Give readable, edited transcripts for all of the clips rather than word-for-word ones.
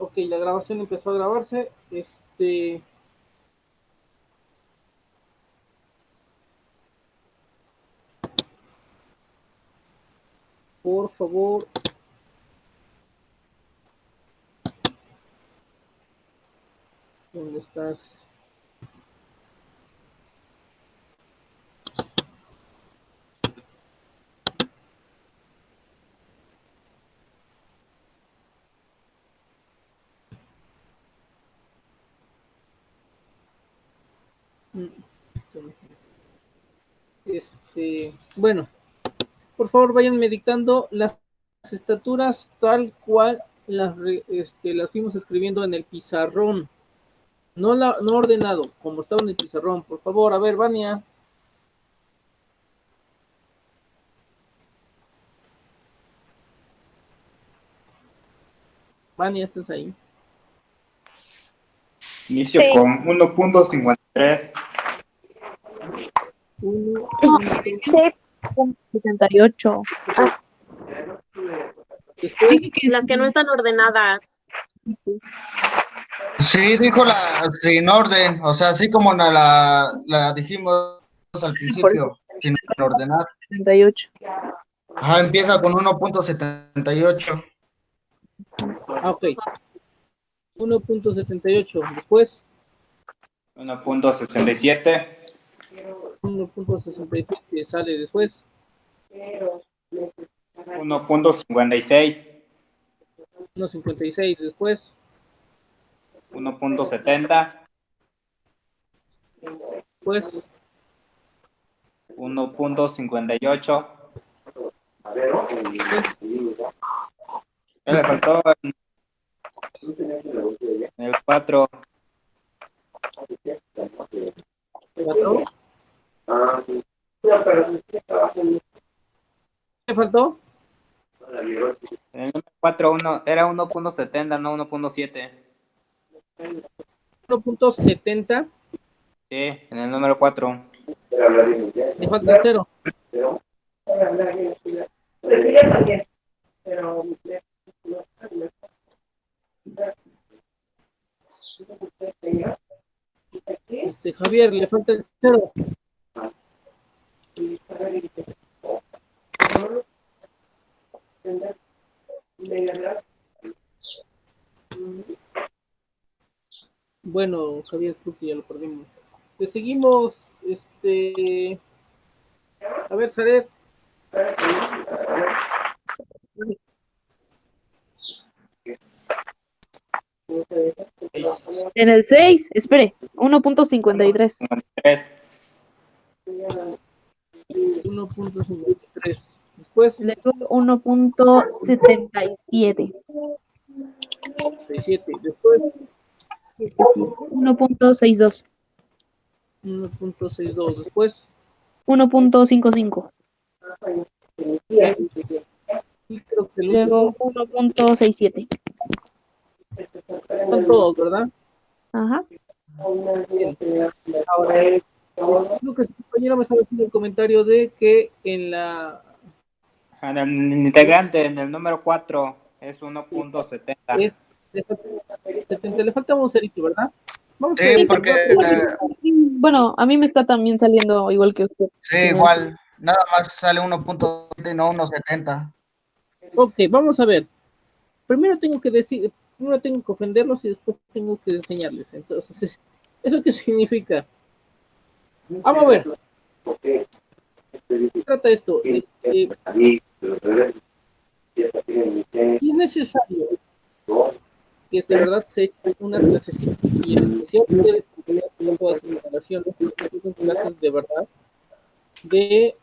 Ok, la grabación empezó a grabarse. Por favor. ¿Dónde estás? Bueno, por favor vayan dictando las estaturas tal cual las fuimos escribiendo en el pizarrón. No ordenado, como estaba en el pizarrón. Por favor, a ver, Vania. Vania, ¿estás ahí? Inicio sí. Con 1.53. 78. Las que no están ordenadas. Sí, dijo sin orden, o sea, así como la dijimos al principio, sin ordenar. 78. Ajá, empieza con 1.78. Ok. 1.78. Después. 1.67. 1.67 sale después. 1.56. 1.56 después. 1.70. Después. 1.58. Le faltó el 4. ¿4? ¿Qué faltó? El número 4 era 1.70, no 1.7. 1.70. Sí, en el número 4. Le falta el 0. Javier, le falta el 0. Bueno, Javier, creo que ya lo perdimos. Te seguimos, a ver, Saret. En el 6, espere, 1.53. 1.53. Después. Luego 1.77. 67. Después. 1.62. 1.62. Después. 1.55. Luego 1.67. Son todos, ¿verdad? Ajá. Bien. Ahora, creo que su compañero me estaba haciendo el comentario de que en el integrante, en el número 4, es 1.70. Le falta un cerito, ¿verdad? Vamos a ver, porque... Bueno, a mí me está también saliendo igual que usted. Sí, igual. Nada más sale 1.7 y no 1.70. Ok, vamos a ver. Primero tengo que ofenderlos y después tengo que enseñarles. Entonces, ¿eso qué significa? Vamos a ver. ¿Qué trata esto? Es necesario que de verdad se echen unas clases y en especial ustedes que tienen todas sus instalaciones, son clases de verdad de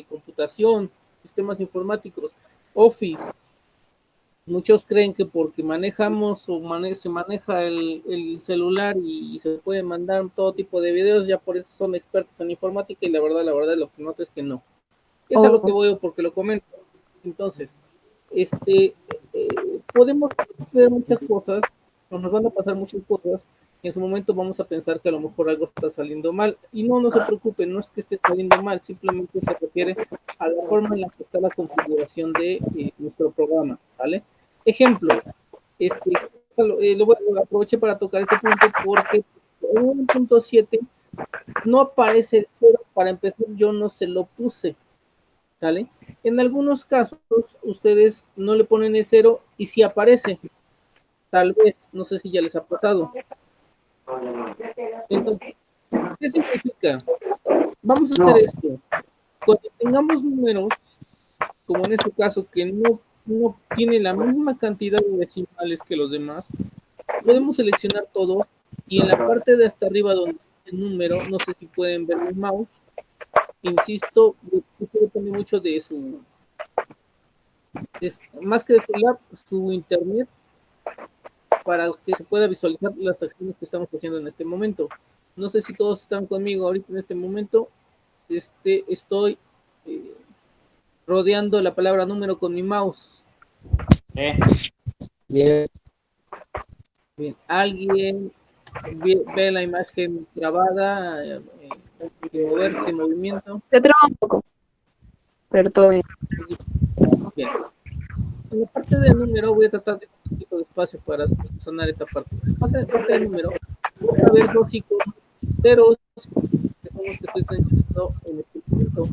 computación, sistemas informáticos, Office. Muchos creen que porque manejamos se maneja el celular y se puede mandar todo tipo de videos, ya por eso son expertos en informática, y la verdad lo que noto es que no. Es a lo que voy porque lo comento. Entonces, podemos ver muchas cosas, o nos van a pasar muchas cosas, y en su momento vamos a pensar que a lo mejor algo está saliendo mal, y no se preocupen, no es que esté saliendo mal, simplemente se refiere a la forma en la que está la configuración de nuestro programa, ¿vale? Ejemplo, aproveché para tocar este punto porque en 1.7 no aparece el 0. Para empezar, yo no se lo puse, ¿vale? En algunos casos, ustedes no le ponen el 0 y sí aparece. Tal vez, no sé si ya les ha pasado. Entonces, ¿qué significa? Vamos a hacer esto. Cuando tengamos números, como en este caso, que no tiene la misma cantidad de decimales que los demás, podemos seleccionar todo y en la parte de hasta arriba donde dice el número, no sé si pueden ver mi mouse, insisto, esto depende mucho de su, más que de su lab, su internet, para que se pueda visualizar las acciones que estamos haciendo en este momento. No sé si todos están conmigo ahorita en este momento. Estoy rodeando la palabra número con mi mouse. Bien. Bien. ¿Alguien ve la imagen grabada? Moverse en movimiento. Se traba un poco, pero todo bien. Bien. En la parte del número voy a tratar de un poquito de espacio para sanar esta parte. En la parte del número, voy a ver dos iconos ceros, que son los que estoy señalando en este punto.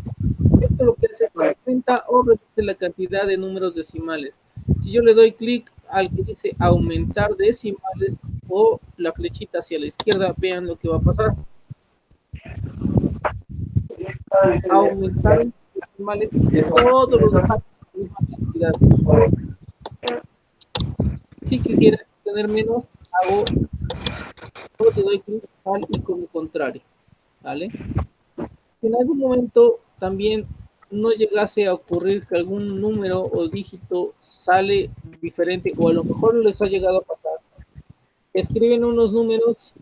Esto lo que hace es aumenta o reduce la cantidad de números decimales. Si yo le doy clic al que dice aumentar decimales o la flechita hacia la izquierda, vean lo que va a pasar. Aumentar decimales de todos los demás la misma cantidad. Si quisiera tener menos, hago o le doy clic al icono contrario, ¿vale? Si en algún momento también no llegase a ocurrir que algún número o dígito sale diferente, o a lo mejor les ha llegado a pasar, escriben unos números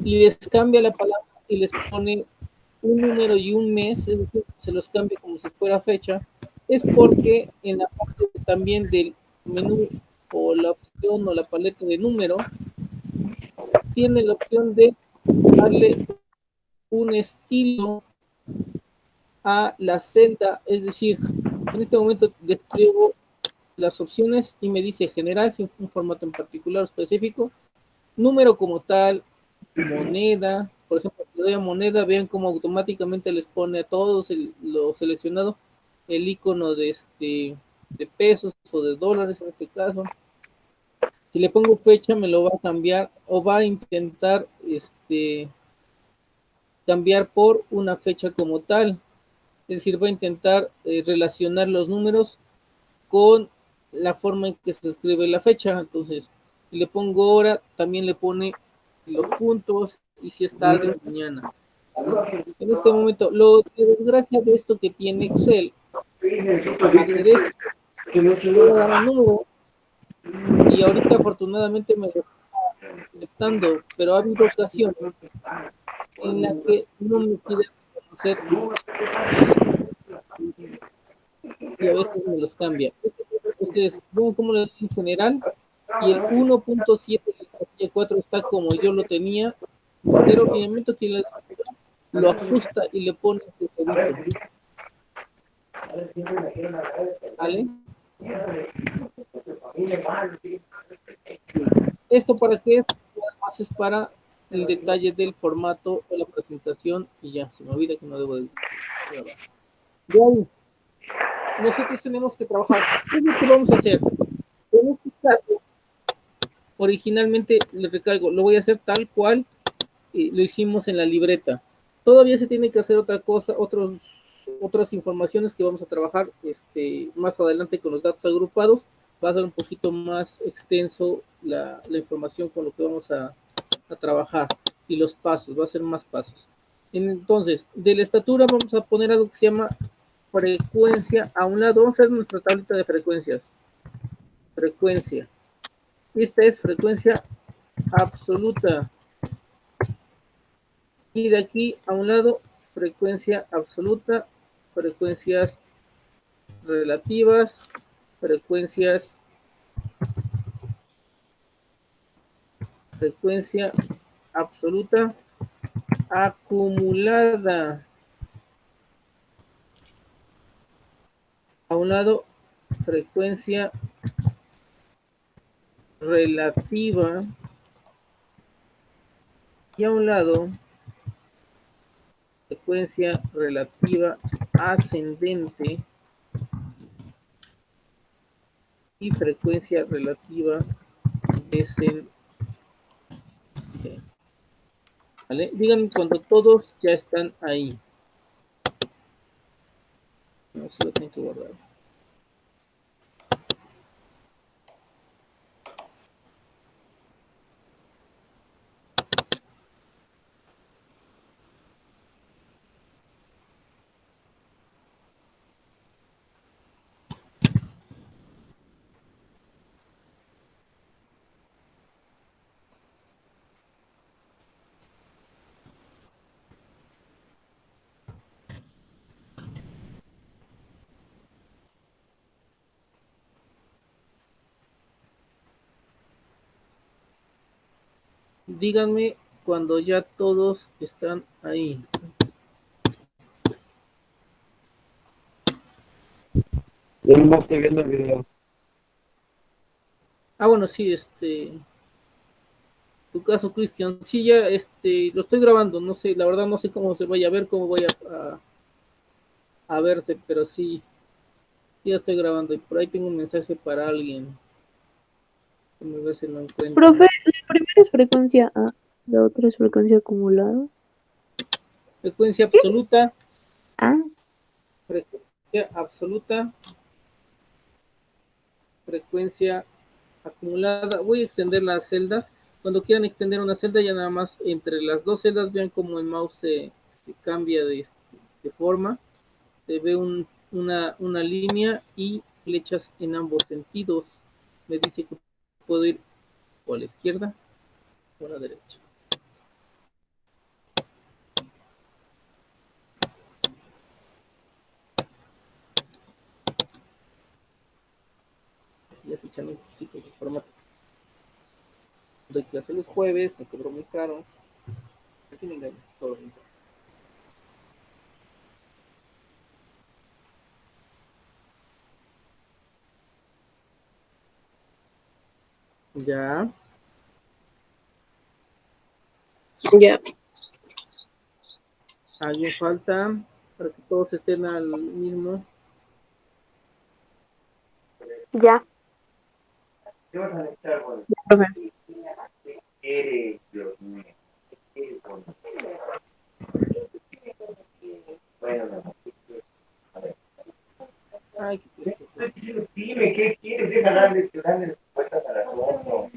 y les cambia la palabra y les pone un número y un mes, es decir, se los cambia como si fuera fecha, es porque en la parte también del menú o la opción o la paleta de número tiene la opción de darle un estilo a la celda, es decir, en este momento despliego las opciones y me dice general sin un formato en particular específico, número como tal, moneda, por ejemplo, si le doy a moneda, vean cómo automáticamente les pone a todos lo seleccionado el icono de pesos o de dólares en este caso. Si le pongo fecha me lo va a cambiar o va a intentar cambiar por una fecha como tal. Es decir, va a intentar relacionar los números con la forma en que se escribe la fecha. Entonces, si le pongo hora, también le pone los puntos y si es tarde o mañana. En este momento, lo de desgracia de esto que tiene Excel, hacer esto, voy a dar un número y ahorita afortunadamente me lo está aceptando, pero ha habido ocasiones en la que no me quiere reconocer y a veces me los cambia. Ustedes ven cómo lo en general y el 1.7 de la casilla 4 está como yo lo tenía, 0, y en el momento que lo ajusta y le pone ese cerito. ¿Vale? ¿Esto para qué es? Además es para el detalle del formato de la presentación y ya, se me olvida que no debo de grabar. De ahí, nosotros tenemos que trabajar. ¿Qué es lo que vamos a hacer? En este caso, originalmente, les recalco, lo voy a hacer tal cual lo hicimos en la libreta. Todavía se tiene que hacer otra cosa, otras informaciones que vamos a trabajar más adelante con los datos agrupados. Va a ser un poquito más extenso la información con lo que vamos a trabajar y los pasos, va a ser más pasos. Entonces, de la estatura vamos a poner algo que se llama frecuencia. A un lado vamos a hacer nuestra tablita de frecuencias. Frecuencia. Esta es frecuencia absoluta. Y de aquí a un lado, frecuencia absoluta, frecuencias relativas, frecuencia absoluta acumulada. A un lado, frecuencia relativa y a un lado frecuencia relativa ascendente y frecuencia relativa descendente. ¿Vale? Díganme cuando todos ya están ahí. No se lo tengo que guardar. Díganme cuando ya todos están ahí. Yo no estoy viendo el video. Ah, bueno, sí, tu caso, Cristian, sí, ya, lo estoy grabando, no sé, la verdad no sé cómo se vaya a ver, cómo vaya a verse, pero sí, ya estoy grabando y por ahí tengo un mensaje para alguien. Déjame ver si lo encuentro. Profe, la primera es frecuencia A, la otra es frecuencia acumulada. Frecuencia absoluta. Ah. Frecuencia absoluta. Frecuencia acumulada. Voy a extender las celdas. Cuando quieran extender una celda, ya nada más entre las dos celdas vean cómo el mouse se cambia de forma. Se ve una línea y flechas en ambos sentidos. Me dice que puedo ir o a la izquierda o a la derecha. Ya se echan un poquito de formato. Doy clase los jueves, me cobro muy caro. Tienen ganas todo. Ya. Ya. ¿Alguien falta para que todos estén al mismo? Ya. Profe. Ay, qué tristeza. Dime, ¿qué quieres? Deja darle respuestas a la foto.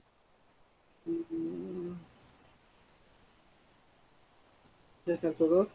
¿Ya están todos?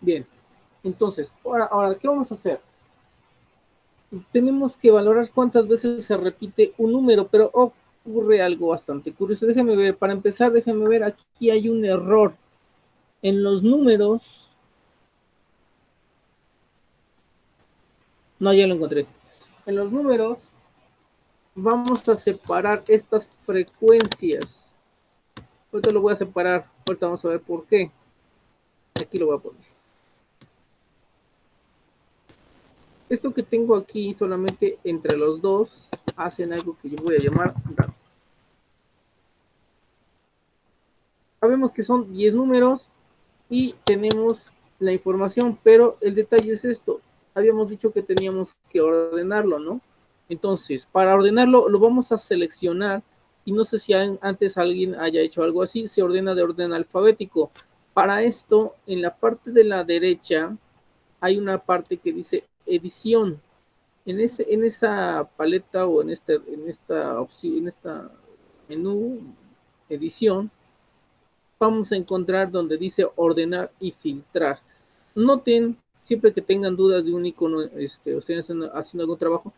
Bien, entonces, ahora, ¿qué vamos a hacer? Tenemos que valorar cuántas veces se repite un número, pero ocurre algo bastante curioso. Déjenme ver, para empezar, déjenme ver, aquí hay un error. En los números... No, ya lo encontré. En los números vamos a separar estas frecuencias. Ahorita lo voy a separar, ahorita vamos a ver por qué. Aquí lo voy a poner. Esto que tengo aquí solamente entre los dos hacen algo que yo voy a llamar dato. Sabemos que son 10 números y tenemos la información, pero el detalle es esto. Habíamos dicho que teníamos que ordenarlo, ¿no? Entonces, para ordenarlo, lo vamos a seleccionar y no sé si antes alguien haya hecho algo así, se ordena de orden alfabético. Para esto, en la parte de la derecha hay una parte que dice edición. En esa paleta o en esta opción, en esta menú edición, vamos a encontrar donde dice ordenar y filtrar. Noten, siempre que tengan dudas de un icono, o estén haciendo algún trabajo,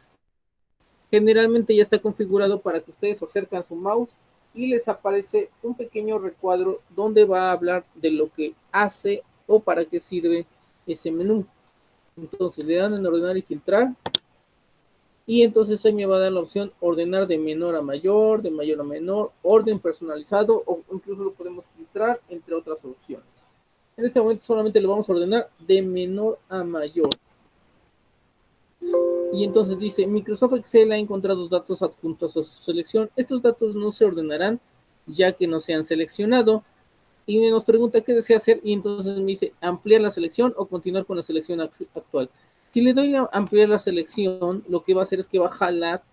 generalmente ya está configurado para que ustedes acercan su mouse y les aparece un pequeño recuadro donde va a hablar de lo que hace o para qué sirve ese menú. Entonces le dan en ordenar y filtrar y entonces ahí me va a dar la opción ordenar de menor a mayor, de mayor a menor, orden personalizado o incluso lo podemos filtrar entre otras opciones. En este momento solamente lo vamos a ordenar de menor a mayor. Y entonces dice, Microsoft Excel ha encontrado datos adjuntos a su selección. Estos datos no se ordenarán ya que no se han seleccionado. Y nos pregunta qué desea hacer y entonces me dice ampliar la selección o continuar con la selección actual. Si le doy a ampliar la selección, lo que va a hacer es que va a jalar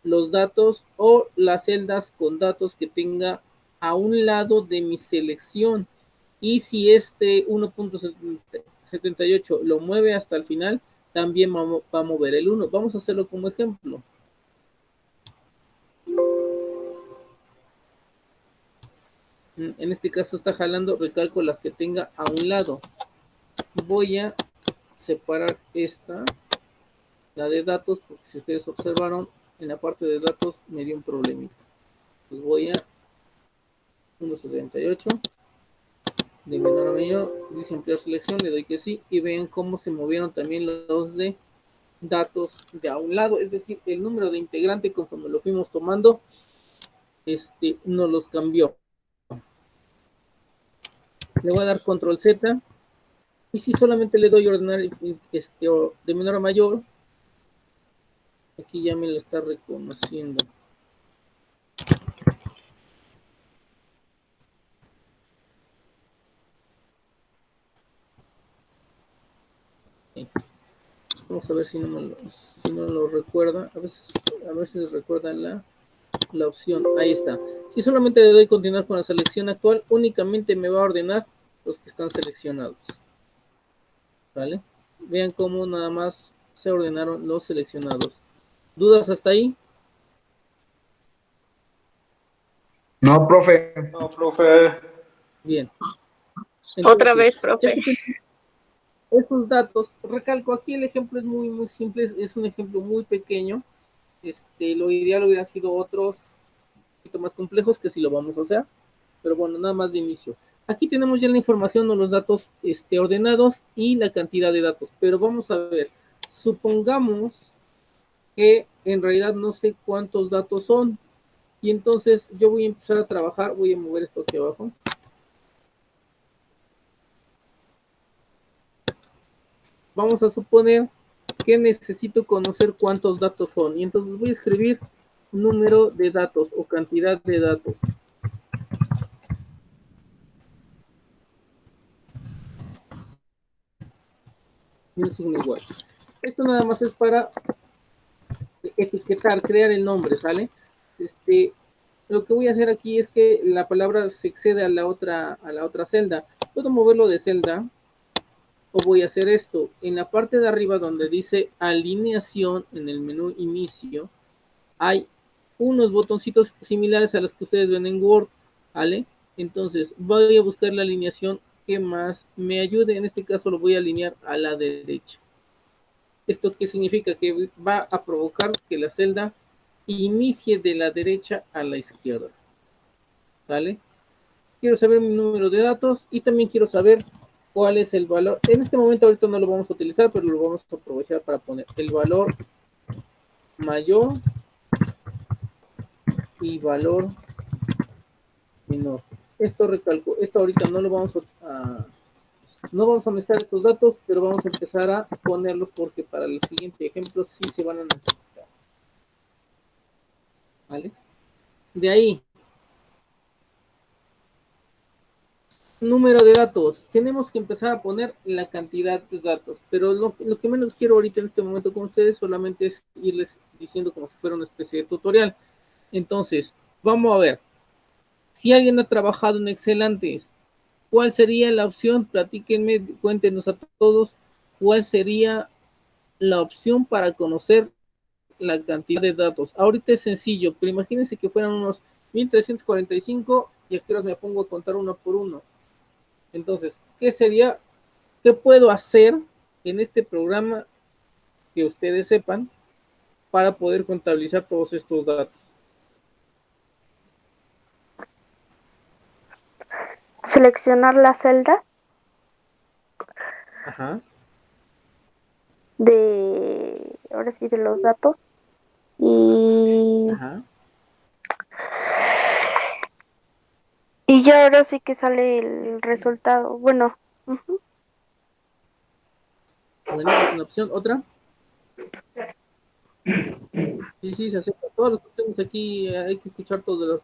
los datos o las celdas con datos que tenga a un lado de mi selección. Y si este 1.78 lo mueve hasta el final, también va a mover el 1. Vamos a hacerlo como ejemplo. En este caso está jalando, recalco las que tenga a un lado. Voy a separar esta, la de datos, porque si ustedes observaron, en la parte de datos me dio un problemita. Pues voy a 1.78, de menor a mayor, dice ampliar selección, le doy que sí, y ven cómo se movieron también los de datos de a un lado, es decir, el número de integrante conforme lo fuimos tomando, nos los cambió. Le voy a dar control Z, y si solamente le doy ordenar de menor a mayor, aquí ya me lo está reconociendo. Vamos a ver si no lo recuerda. A ver si recuerda la opción. Ahí está. Si solamente le doy continuar con la selección actual, únicamente me va a ordenar los que están seleccionados. ¿Vale? Vean cómo nada más se ordenaron los seleccionados. ¿Dudas hasta ahí? No, profe. No, profe. Bien. Entonces, otra vez, profe. Estos datos, recalco, aquí el ejemplo es muy, muy simple, es un ejemplo muy pequeño. Lo ideal hubiera sido otros un poquito más complejos que si lo vamos a hacer, pero bueno, nada más de inicio. Aquí tenemos ya la información o los datos ordenados y la cantidad de datos, pero vamos a ver, supongamos que en realidad no sé cuántos datos son, y entonces yo voy a empezar a trabajar, voy a mover esto aquí abajo. Vamos a suponer que necesito conocer cuántos datos son. Y entonces voy a escribir número de datos o cantidad de datos. Y un signo igual. Esto nada más es para etiquetar, crear el nombre, ¿sale? Lo que voy a hacer aquí es que la palabra se excede a la otra celda. Puedo moverlo de celda. O voy a hacer esto, en la parte de arriba donde dice alineación en el menú inicio, hay unos botoncitos similares a los que ustedes ven en Word, ¿vale? Entonces voy a buscar la alineación que más me ayude, en este caso lo voy a alinear a la derecha. ¿Esto qué significa? Que va a provocar que la celda inicie de la derecha a la izquierda, ¿vale? Quiero saber mi número de datos y también quiero saber cuál es el valor. En este momento ahorita no lo vamos a utilizar, pero lo vamos a aprovechar para poner el valor mayor y valor menor. Esto recalco, esto ahorita no lo vamos no vamos a necesitar estos datos, pero vamos a empezar a ponerlos porque para el siguiente ejemplo sí se van a necesitar. ¿Vale? De ahí, número de datos. Tenemos que empezar a poner la cantidad de datos, pero lo que menos quiero ahorita en este momento con ustedes solamente es irles diciendo como si fuera una especie de tutorial. Entonces, vamos a ver. Si alguien ha trabajado en Excel antes, ¿cuál sería la opción? Platíquenme, cuéntenos a todos cuál sería la opción para conocer la cantidad de datos. Ahorita es sencillo, pero imagínense que fueran unos 1345 y aquí me pongo a contar uno por uno. Entonces, ¿qué puedo hacer en este programa que ustedes sepan para poder contabilizar todos estos datos? Seleccionar la celda Ajá. ahora sí, de los datos. Y, Ajá. y ya ahora sí que sale el resultado. Bueno, ujú. Bueno, es una opción. ¿Otra? Sí, sí, se acepta. Todas las opciones aquí hay que escuchar todos.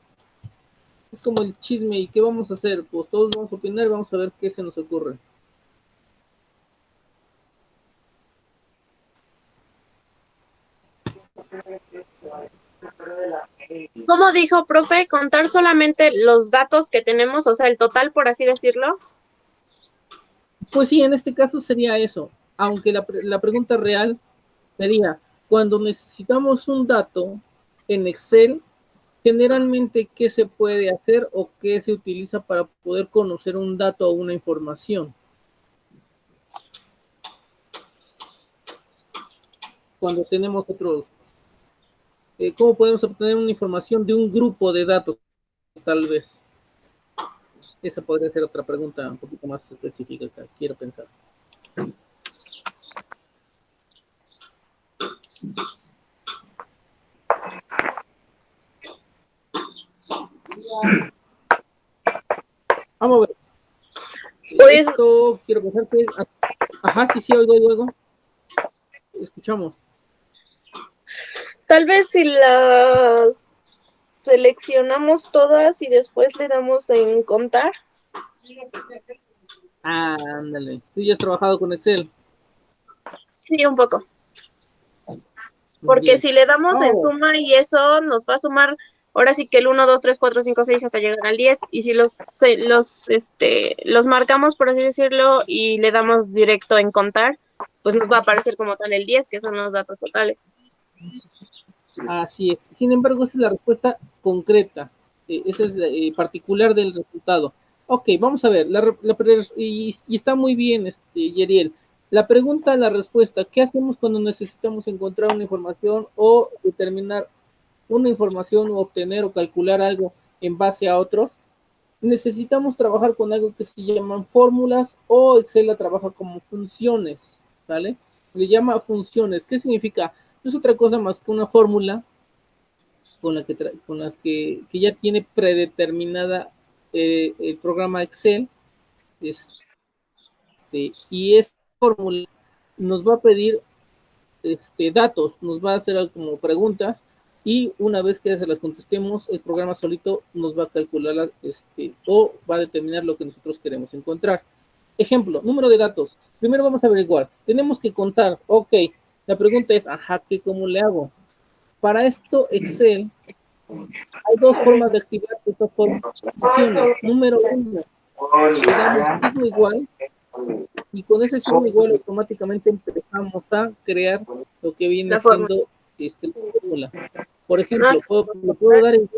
Es como el chisme. ¿Y qué vamos a hacer? Pues todos vamos a opinar y vamos a ver qué se nos ocurre. ¿Cómo dijo, profe? Contar solamente los datos que tenemos, o sea, el total, por así decirlo. Pues sí, en este caso sería eso. Aunque la pregunta real sería, cuando necesitamos un dato en Excel, generalmente, ¿qué se puede hacer o qué se utiliza para poder conocer un dato o una información? Cuando tenemos ¿cómo podemos obtener una información de un grupo de datos, tal vez? Esa podría ser otra pregunta un poquito más específica que quiero pensar. Vamos a ver. Pues Esto quiero pensar que es... Ajá, sí, oigo. Escuchamos. tal vez si las seleccionamos todas y después le damos en contar. Ah, ándale. Tú ya has trabajado con Excel. Sí, un poco. Muy Porque bien. si le damos en Oh, suma y eso nos va a sumar ahora sí que el 1, 2, 3, 4, 5, 6 hasta llegar al 10. Y si los marcamos, por así decirlo, y le damos directo en contar, pues nos va a aparecer como tal el 10, que son los datos totales. así es. Sin embargo, esa es la respuesta concreta. Esa es particular del resultado. Ok, vamos a ver. Y está muy bien, Yeriel. La pregunta, la respuesta. ¿Qué hacemos cuando necesitamos encontrar una información o determinar una información o obtener o calcular algo en base a otros? Necesitamos trabajar con algo que se llaman fórmulas o Excel la trabaja como funciones, ¿vale? Le llama funciones. ¿Qué significa? No es otra cosa más que una fórmula con las que ya tiene predeterminada el programa Excel, y esta fórmula nos va a pedir datos, nos va a hacer como preguntas y una vez que se las contestemos, el programa solito nos va a calcular o va a determinar lo que nosotros queremos encontrar. Ejemplo, número de datos. Primero vamos a averiguar. Tenemos que contar. Ok, la pregunta es, ajá, ¿cómo le hago? Para esto, Excel, hay dos formas de activar estas funciones. Número uno, le damos signo igual y con ese signo igual automáticamente empezamos a crear lo que viene La fórmula. siendo la fórmula. Por ejemplo, le puedo dar y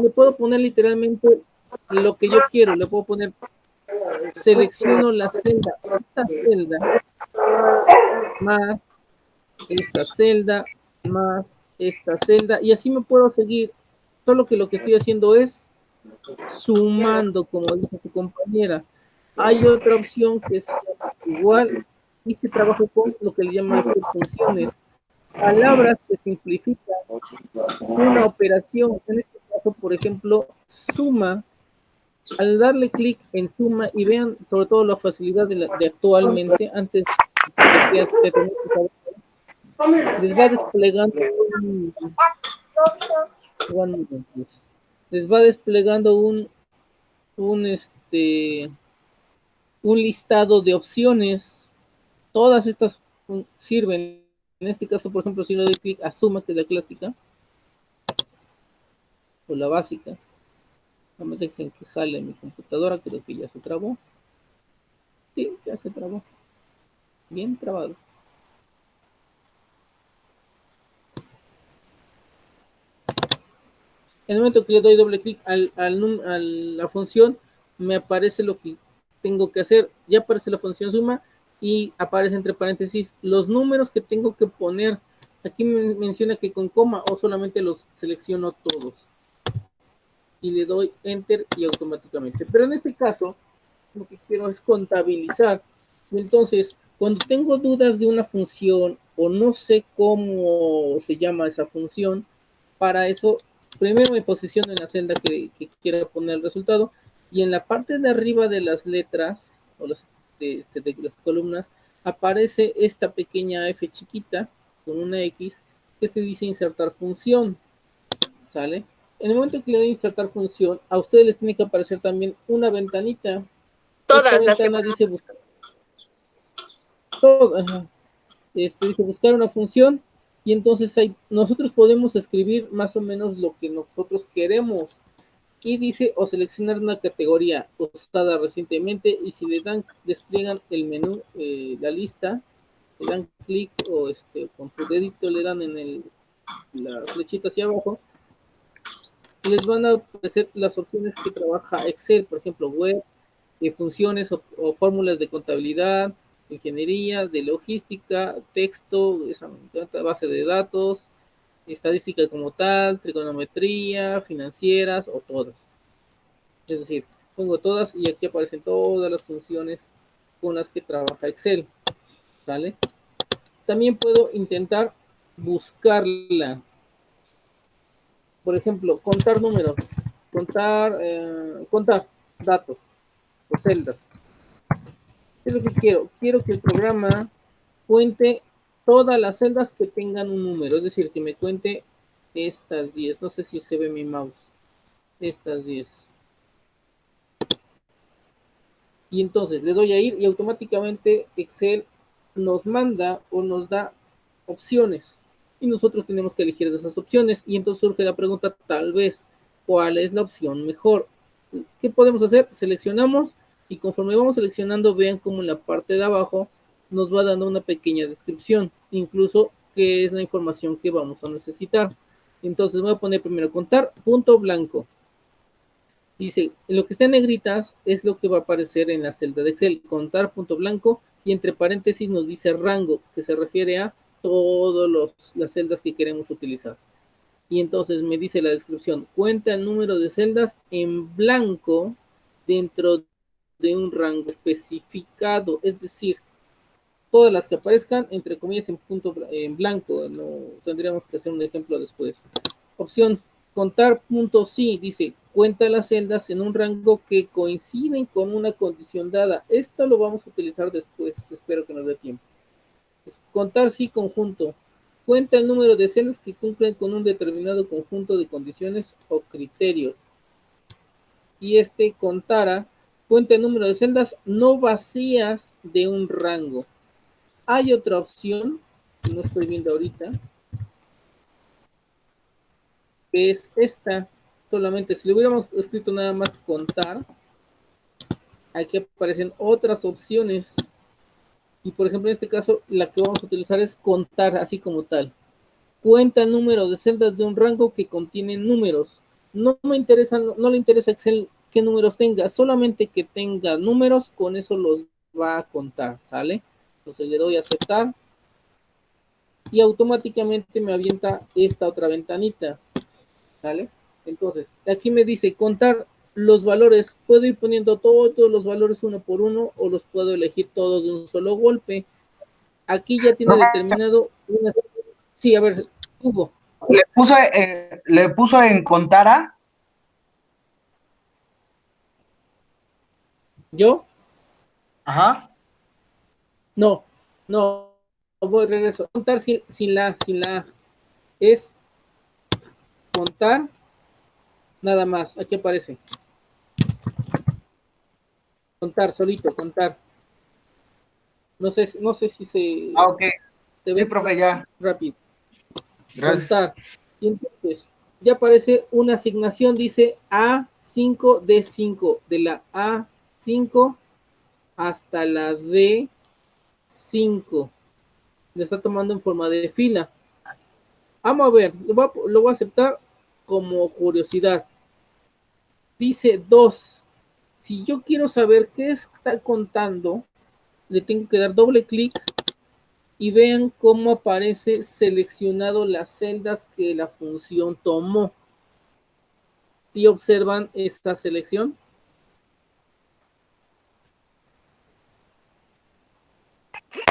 le puedo poner literalmente lo que yo quiero. Le puedo poner, selecciono la celda, esta celda más esta celda más esta celda y así me puedo seguir. Solo que lo que estoy haciendo es sumando, como dice su compañera. Hay otra opción que es igual y se trabaja con lo que le llaman funciones, palabras que simplifican una operación. En este caso, por ejemplo, suma. Al darle clic en suma y vean sobre todo la facilidad de actualmente, antes de que tener que saber, les va desplegando les va desplegando un este un listado de opciones. Todas estas sirven. En este caso, por ejemplo, si le doy clic a suma, que es la clásica, o la básica, no me dejen que jale mi computadora, creo que ya se trabó. Sí, ya se trabó. Bien trabado. En el momento que le doy doble clic a la función, me aparece lo que tengo que hacer. Ya aparece la función suma y aparece entre paréntesis los números que tengo que poner. Aquí me menciona que con coma o solamente los selecciono todos. Y le doy enter y automáticamente. Pero en este caso, lo que quiero es contabilizar. Entonces, cuando tengo dudas de una función o no sé cómo se llama esa función, para eso primero me posiciono en la celda que quiero poner el resultado y en la parte de arriba de las letras o de las columnas aparece esta pequeña F chiquita con una X que se dice insertar función, ¿sale? En el momento que le doy insertar función, a ustedes les tiene que aparecer también una ventanita. Todas esta las que ventana dice buscar, dice buscar una función y entonces nosotros podemos escribir más o menos lo que nosotros queremos y dice o seleccionar una categoría usada recientemente y si le dan, despliegan el menú, la lista, le dan clic o con su dedito le dan en la flechita hacia abajo, les van a aparecer las opciones que trabaja Excel, por ejemplo, web, funciones o fórmulas de contabilidad, ingeniería, de logística, texto, esa base de datos, estadística como tal, trigonometría, financieras o todas. Es decir, pongo todas y aquí aparecen todas las funciones con las que trabaja Excel. ¿Vale? También puedo intentar buscarla. Por ejemplo, contar números, contar datos o celdas. ¿Qué es lo que quiero? Quiero que el programa cuente todas las celdas que tengan un número, es decir, que me cuente estas 10. No sé si se ve mi mouse. Estas 10. Y entonces le doy a ir y automáticamente Excel nos manda o nos da opciones. Y nosotros tenemos que elegir de esas opciones. Y entonces surge la pregunta, tal vez, ¿cuál es la opción mejor? ¿Qué podemos hacer? Seleccionamos y conforme vamos seleccionando, vean como en la parte de abajo nos va dando una pequeña descripción, incluso qué es la información que vamos a necesitar. Entonces voy a poner primero contar, punto blanco. Dice, lo que está en negritas es lo que va a aparecer en la celda de Excel, contar punto blanco y entre paréntesis nos dice rango, que se refiere a todas las celdas que queremos utilizar. Y entonces me dice la descripción, cuenta el número de celdas en blanco dentro de un rango especificado, es decir, todas las que aparezcan, entre comillas, en blanco, no tendríamos que hacer un ejemplo después. Opción, contar punto sí, dice, cuenta las celdas en un rango que coinciden con una condición dada. Esto lo vamos a utilizar después, espero que nos dé tiempo. Contar sí conjunto, cuenta el número de celdas que cumplen con un determinado conjunto de condiciones o criterios. Y contara, cuenta el número de celdas no vacías de un rango. Hay otra opción, que no estoy viendo ahorita, que es esta. Solamente si le hubiéramos escrito nada más contar, aquí aparecen otras opciones. Y por ejemplo, en este caso, la que vamos a utilizar es contar así como tal. Cuenta el número de celdas de un rango que contiene números. No me interesa, no le interesa Excel qué números tenga, solamente que tenga números, con eso los va a contar, ¿sale? Entonces le doy a aceptar y automáticamente me avienta esta otra ventanita, ¿vale? Entonces, aquí me dice contar los valores. Puedo ir poniendo todos los valores uno por uno o los puedo elegir todos de un solo golpe. Aquí ya tiene determinado una... Sí, a ver, Hugo. Le puso en contara. ¿Yo? Ajá. No, voy regreso. Contar sin la A. Es contar nada más. Aquí aparece. Contar, solito, contar. No sé si se... Ok. Sí, profe, ya. Rápido. Gracias. Contar. Y entonces, ya aparece una asignación, dice A5D5. De la A5 hasta la D5. Le está tomando en forma de fila. Vamos a ver, lo voy a aceptar como curiosidad. Dice 2. Si yo quiero saber qué está contando, le tengo que dar doble clic y vean cómo aparece seleccionado las celdas que la función tomó. ¿Sí observan esta selección?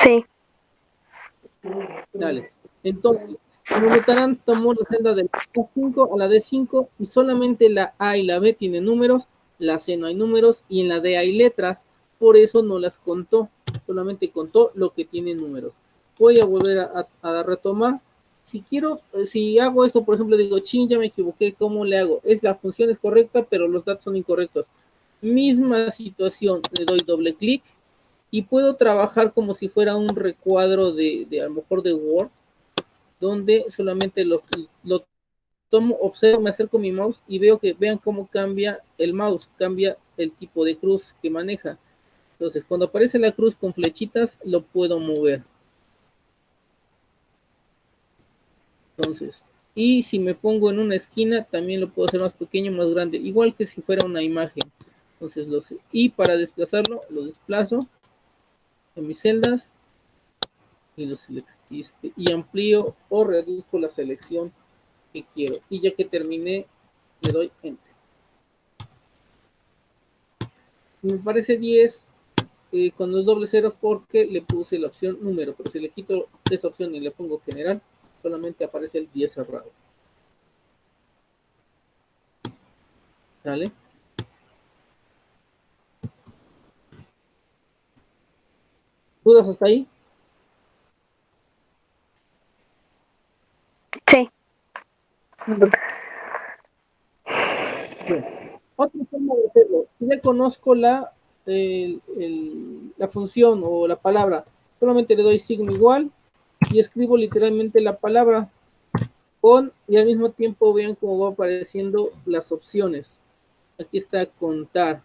Sí. Dale. Entonces, como notarán, tomó la celda del D5 a la D5 y solamente la A y la B tienen números, la C no hay números y en la D hay letras, por eso no las contó, solamente contó lo que tiene números. Voy a volver a retomar. Si quiero, si hago esto, por ejemplo, digo, chin, ya me equivoqué, ¿cómo le hago? La función es correcta, pero los datos son incorrectos. Misma situación, le doy doble clic y puedo trabajar como si fuera un recuadro de a lo mejor de Word, donde solamente lo tomo, observo, me acerco mi mouse y veo que vean cómo cambia el mouse, cambia el tipo de cruz que maneja. Entonces, cuando aparece la cruz con flechitas, lo puedo mover. Entonces, y si me pongo en una esquina, también lo puedo hacer más pequeño, más grande, igual que si fuera una imagen. Entonces, y para desplazarlo, lo desplazo en mis celdas y amplío o reduzco la selección que quiero. Y ya que terminé, le doy Enter. Me parece 10 con los dobles ceros porque le puse la opción número, pero si le quito esa opción y le pongo general, solamente aparece el 10 cerrado. ¿Sale? ¿Dudas hasta ahí? Sí. Bien. Otra forma de hacerlo, si ya conozco la función o la palabra, solamente le doy signo igual y escribo literalmente la palabra y al mismo tiempo vean cómo va apareciendo las opciones. Aquí está contar.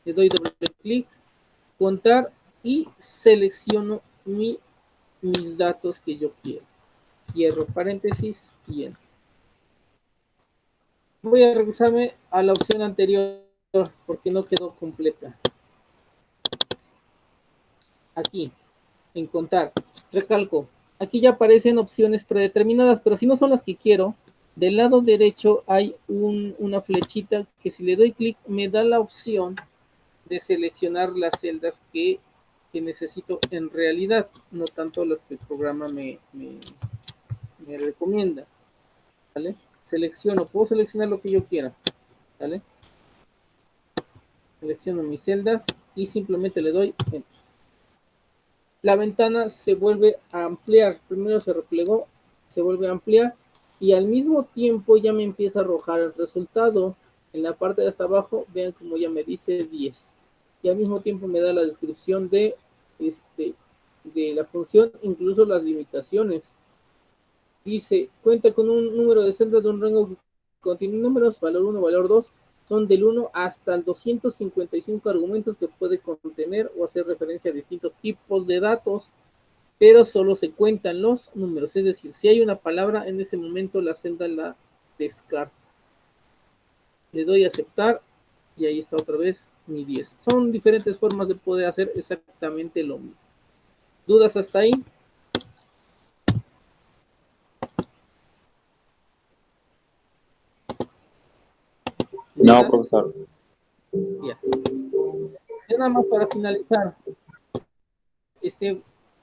Le doy doble clic, contar y selecciono mis datos que yo quiero. Cierro paréntesis y entro. Voy a regresarme a la opción anterior porque no quedó completa. Aquí, en contar, recalco, aquí ya aparecen opciones predeterminadas, pero si no son las que quiero, del lado derecho hay una flechita que si le doy clic me da la opción de seleccionar las celdas que necesito en realidad, no tanto las que el programa me recomienda. ¿Vale? Selecciono, puedo seleccionar lo que yo quiera. ¿Vale? Selecciono mis celdas y simplemente le doy Enter. La ventana se vuelve a ampliar. Primero se replegó, se vuelve a ampliar y al mismo tiempo ya me empieza a arrojar el resultado. En la parte de hasta abajo, vean como ya me dice 10. Y al mismo tiempo me da la descripción de la función, incluso las limitaciones. Dice, cuenta con un número de celdas de un rango que contiene números, valor 1, valor 2, son del 1 hasta el 255 argumentos que puede contener o hacer referencia a distintos tipos de datos, pero solo se cuentan los números, es decir, si hay una palabra, en ese momento la celda la descarta. Le doy a aceptar y ahí está otra vez mi 10. Son diferentes formas de poder hacer exactamente lo mismo. ¿Dudas hasta ahí? No, profesor. Ya. Ya nada más para finalizar.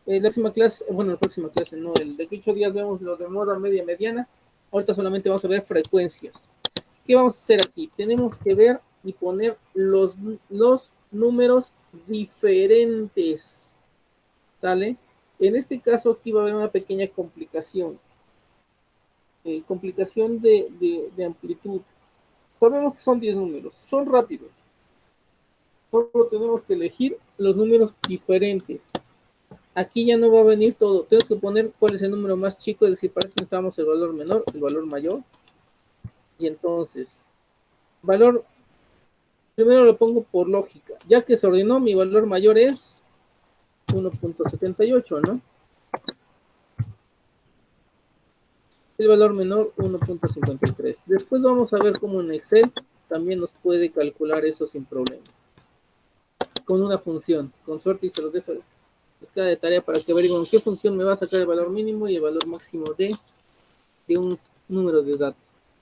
La próxima clase, bueno, la próxima clase, no, el de 8 días vemos lo de moda media mediana. Ahorita solamente vamos a ver frecuencias. ¿Qué vamos a hacer aquí? Tenemos que ver y poner los números diferentes. ¿Sale? En este caso aquí va a haber una pequeña complicación. Complicación de amplitud. Sabemos que son 10 números, son rápidos. Solo tenemos que elegir los números diferentes. Aquí ya no va a venir todo. Tengo que poner cuál es el número más chico, es decir, para eso necesitamos el valor menor, el valor mayor. Y entonces, valor, primero lo pongo por lógica. Ya que se ordenó, mi valor mayor es 1.78, ¿no? el valor menor 1.53. Después vamos a ver cómo en Excel también nos puede calcular eso sin problema. Con una función, con suerte, y se los dejo buscar de tarea para que averigüen qué función me va a sacar el valor mínimo y el valor máximo de un número de datos.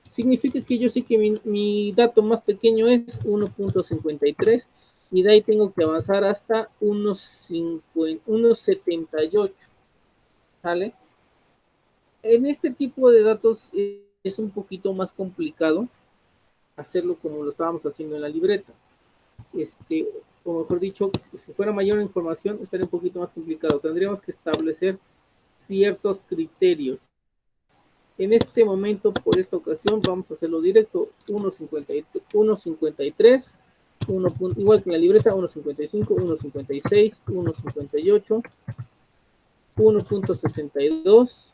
Significa que yo sé que mi dato más pequeño es 1.53 y de ahí tengo que avanzar hasta 1.78. ¿Sale? En este tipo de datos es un poquito más complicado hacerlo como lo estábamos haciendo en la libreta. O mejor dicho, si fuera mayor información estaría un poquito más complicado. Tendríamos que establecer ciertos criterios. En este momento, por esta ocasión, vamos a hacerlo directo. 1.53, igual que en la libreta, 1.55, 1.56, 1.58, 1.62,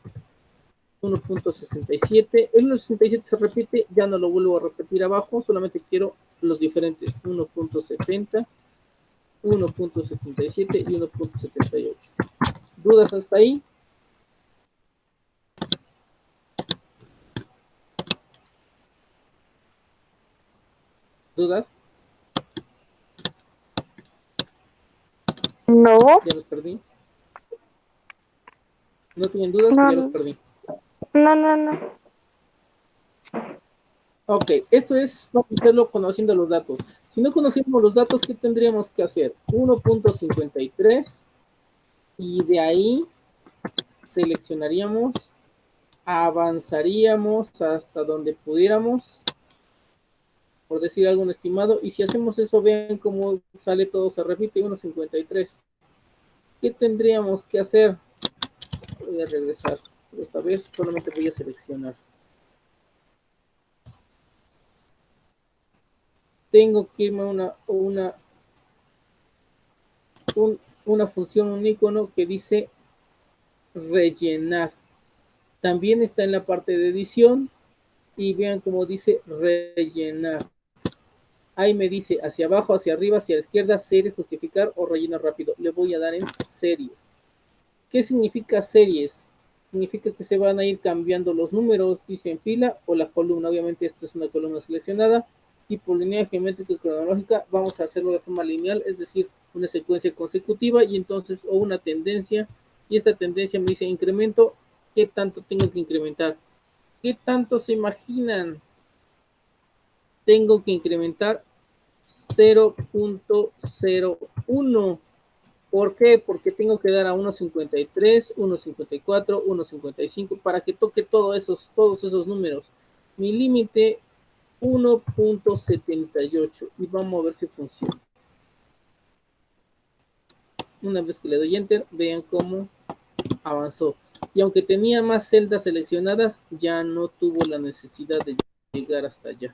1.67. El 1.67 se repite, ya no lo vuelvo a repetir abajo, solamente quiero los diferentes. 1.70, 1.77 y 1.78. ¿Dudas hasta ahí? ¿Dudas? No. Ya los perdí. ¿No tienen dudas? No. Ya los perdí. No. Ok, esto es, vamos a hacerlo conociendo los datos. Si no conocemos los datos, ¿qué tendríamos que hacer? 1.53 y de ahí seleccionaríamos, avanzaríamos hasta donde pudiéramos, por decir algo estimado, y si hacemos eso, vean cómo sale todo, se repite 1.53. ¿Qué tendríamos que hacer? Voy a regresar, esta vez solamente voy a seleccionar. Tengo que irme a una función, un icono que dice rellenar. También está en la parte de edición y vean cómo dice rellenar. Ahí me dice hacia abajo, hacia arriba, hacia la izquierda, series, justificar o rellenar rápido. Le voy a dar en series. ¿Qué significa series? Significa que se van a ir cambiando los números, dice en fila o la columna. Obviamente esto es una columna seleccionada. Tipo línea geométrica y cronológica, vamos a hacerlo de forma lineal, es decir, una secuencia consecutiva y entonces, o una tendencia, y esta tendencia me dice incremento, ¿qué tanto tengo que incrementar? ¿Qué tanto se imaginan? Tengo que incrementar 0.01. ¿Por qué? Porque tengo que dar a 1.53, 1.54, 1.55 para que toque todos esos números. Mi límite 1.78 y vamos a ver si funciona. Una vez que le doy enter, vean cómo avanzó. Y aunque tenía más celdas seleccionadas, ya no tuvo la necesidad de llegar hasta allá.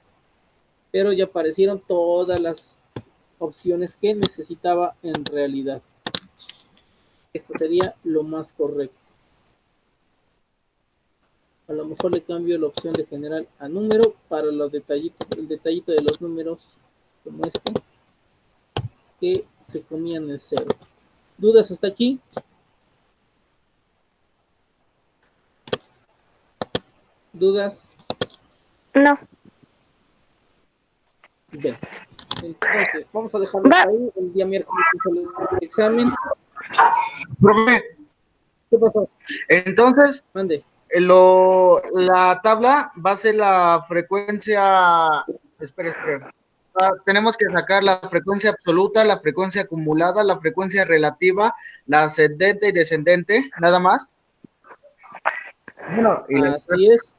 Pero ya aparecieron todas las opciones que necesitaba en realidad. Esto sería lo más correcto. A lo mejor le cambio la opción de general a número para los detallitos, el detallito de los números como este, que se comían el cero. ¿Dudas hasta aquí? ¿Dudas? No. Bien. Entonces, vamos a dejarlo ahí. El día miércoles el examen. Profe, ¿Qué pasó? entonces, Mande. la tabla va a ser la frecuencia, espera. Tenemos que sacar la frecuencia absoluta, la frecuencia acumulada, la frecuencia relativa, la ascendente y descendente, nada más. Bueno, Así es.